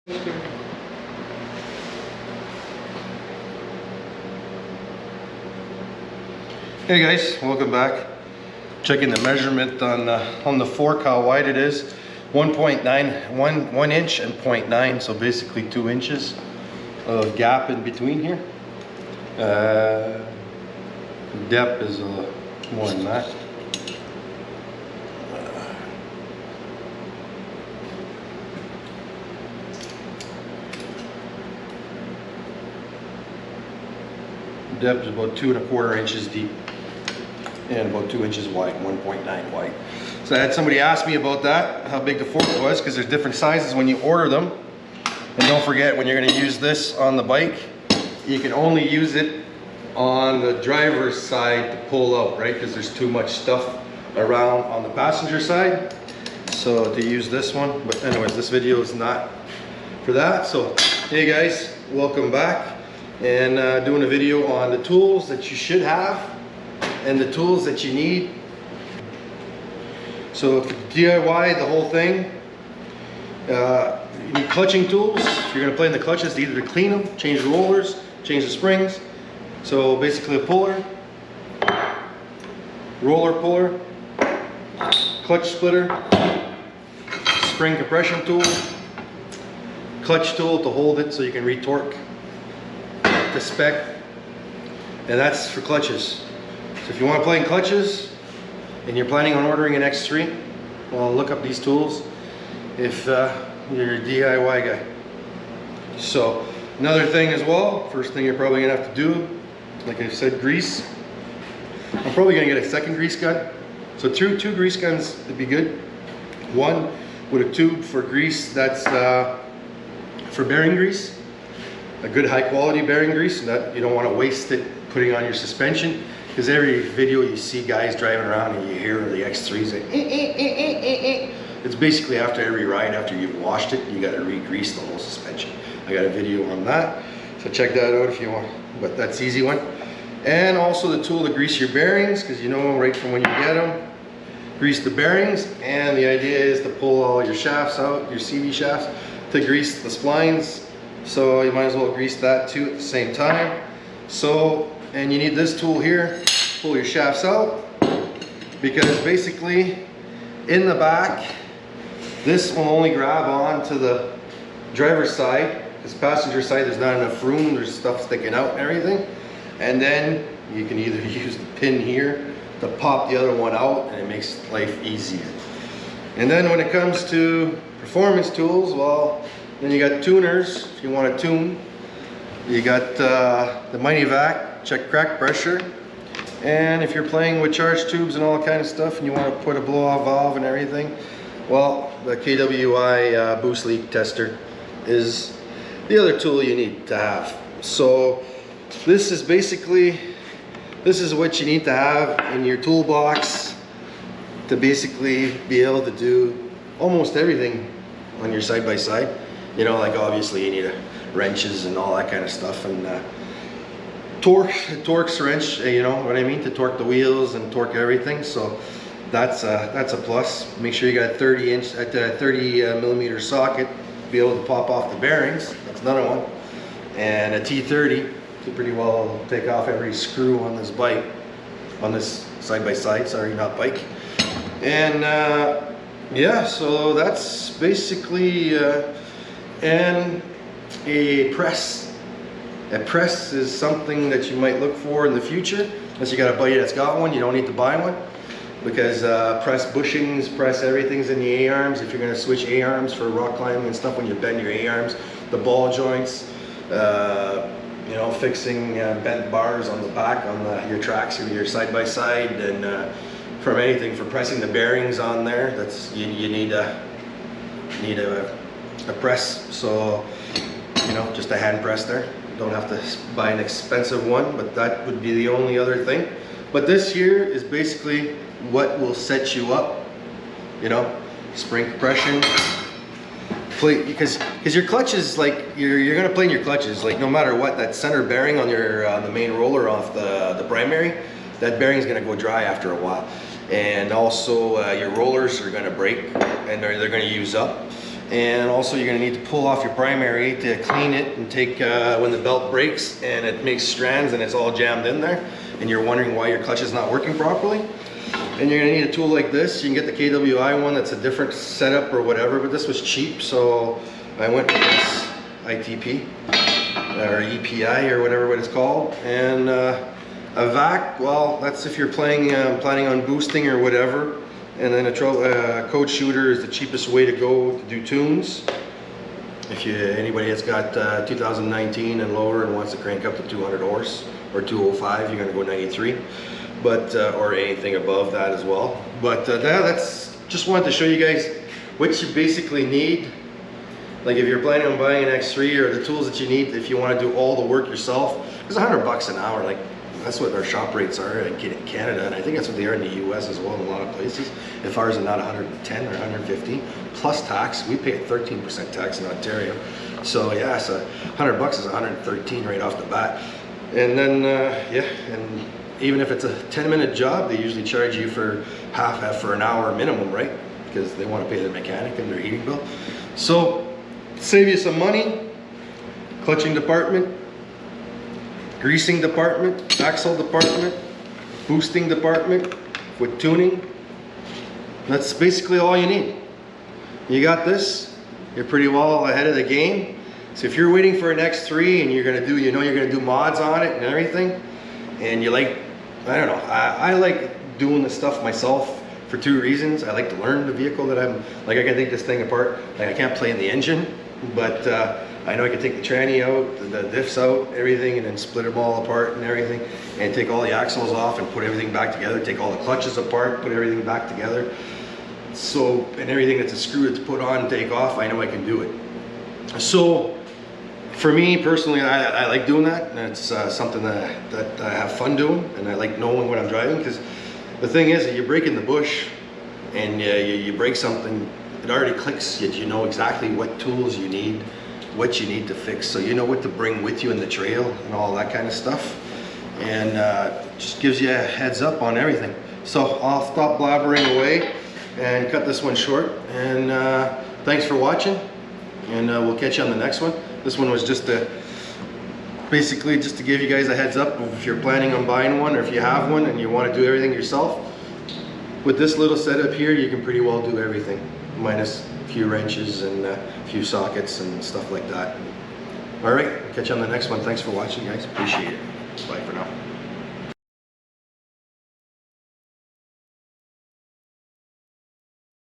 Hey guys, welcome back. Checking the measurement on the fork, how wide it is. 1.9, 1 inch and 0.9, so basically 2 inches of gap in between here. Depth is more than that. Depth is about 2¼ inches deep and about 2 inches wide, 1.9 wide. So I had somebody ask me about that, how big the fork was, because there's different sizes when you order them. And don't forget, when you're going to use this on the bike, you can only use it on the driver's side to pull out, right? Because there's too much stuff around on the passenger side. So to use this one, but anyways, this video is not for that. So hey guys, welcome back. And doing a video on the tools that you should have and the tools that you need. So if you DIY the whole thing, you need clutching tools. If you're going to play in the clutches, either to clean them, change the rollers, change the springs. So basically a puller, roller puller, clutch splitter, spring compression tool, clutch tool to hold it so you can retorque to spec, and that's for clutches. So if you want to play in clutches and you're planning on ordering an X3, well, look up these tools if you're a DIY guy. So another thing as well, first thing you're probably gonna have to do, like I said, grease. I'm probably gonna get a second grease gun. So two grease guns would be good. One with a tube for grease that's for bearing grease. A good high quality bearing grease, and that you don't want to waste it putting on your suspension, because every video you see guys driving around and you hear the X3s like, it's basically after every ride, after you've washed it, you got to re-grease the whole suspension. I got a video on that, so check that out if you want, but that's easy one. And also the tool to grease your bearings, because you know right from when you get them, grease the bearings, and the idea is to pull all your shafts out, your CV shafts, to grease the splines. So you might as well grease that too at the same time. So, and you need this tool here, pull your shafts out, because basically in the back, this will only grab on to the driver's side, because passenger side there's not enough room, there's stuff sticking out and everything. And then you can either use the pin here to pop the other one out, and it makes life easier. And then when it comes to performance tools, well, then you got tuners, if you want to tune. You got the Mighty Vac, check crack pressure. And if you're playing with charge tubes and all kind of stuff, and you want to put a blow-off valve and everything, well, the KWI boost leak tester is the other tool you need to have. So this is basically, this is what you need to have in your toolbox to basically be able to do almost everything on your side-by-side. You know, like obviously you need wrenches and all that kind of stuff, and Torx wrench, you know what I mean, to torque the wheels and torque everything. So that's a plus. Make sure you got a 30 millimeter socket to be able to pop off the bearings. That's another one. And a T30 to pretty well take off every screw on this bike, on this side-by-side, sorry, not bike. And yeah, so that's basically and a press. A press is something that you might look for in the future. Unless you got a buddy that's got one, you don't need to buy one, because press bushings, press everything's in the A-arms. If you're going to switch A-arms for rock climbing and stuff, when you bend your A-arms, the ball joints, you know, fixing bent bars on the back on your tracks or your side-by-side, and from anything for pressing the bearings on there, that's you need a press. So you know, just a hand press there. Don't have to buy an expensive one, but that would be the only other thing. But this here is basically what will set you up, you know, spring compression, play, because your clutches, like you're gonna play in your clutches, like no matter what, that center bearing on your the main roller off the primary, that bearing is gonna go dry after a while. And also your rollers are gonna break, and they're gonna use up. And also you're going to need to pull off your primary to clean it and take when the belt breaks and it makes strands and it's all jammed in there and you're wondering why your clutch is not working properly. And you're going to need a tool like this. You can get the KWI one that's a different setup or whatever, but this was cheap, so I went with this ITP or EPI or whatever what it's called. And a vac, well, that's if you're planning on boosting or whatever. And then a code shooter is the cheapest way to go to do tunes. If anybody that's got 2019 and lower and wants to crank up to 200 horse or 205, you're going to go 93, but or anything above that as well. But that's just wanted to show you guys what you basically need. Like if you're planning on buying an X3 or the tools that you need if you want to do all the work yourself, it's $100 an hour. Like that's what our shop rates are in Canada, and I think that's what they are in the US as well in a lot of places. If ours are not 110 or 150 plus tax, we pay a 13% tax in Ontario. So yeah, so $100 is 113 right off the bat. And then yeah, and even if it's a 10-minute job, they usually charge you for half for an hour minimum, right? Because they want to pay their mechanic and their heating bill. So save you some money. Clutching department, greasing department, axle department, boosting department with tuning. That's basically all you need. You got this, you're pretty well ahead of the game. So if you're waiting for an X3 and you're gonna do, you know you're gonna do mods on it and everything, and you like, I don't know, I like doing this stuff myself for two reasons. I like to learn the vehicle that I'm, like I can take this thing apart. Like I can't play in the engine, but I know I can take the tranny out, the diffs out, everything, and then split them all apart and everything, and take all the axles off and put everything back together, take all the clutches apart, put everything back together. So, and everything that's a screw to put on and take off, I know I can do it. So, for me personally, I like doing that, and it's something that I have fun doing, and I like knowing what I'm driving, because the thing is that you break in the bush, and you break something, it already clicks, yet you know exactly what tools you need, what you need to fix, so you know what to bring with you in the trail and all that kind of stuff, and just gives you a heads up on everything. So I'll stop blabbering away and cut this one short, and thanks for watching, and we'll catch you on the next one. This one was just basically just to give you guys a heads up if you're planning on buying one, or if you have one and you want to do everything yourself. With this little setup here, you can pretty well do everything, minus a few wrenches and a few sockets and stuff like that. All right, catch you on the next one. Thanks for watching, guys. Appreciate it. Bye for now.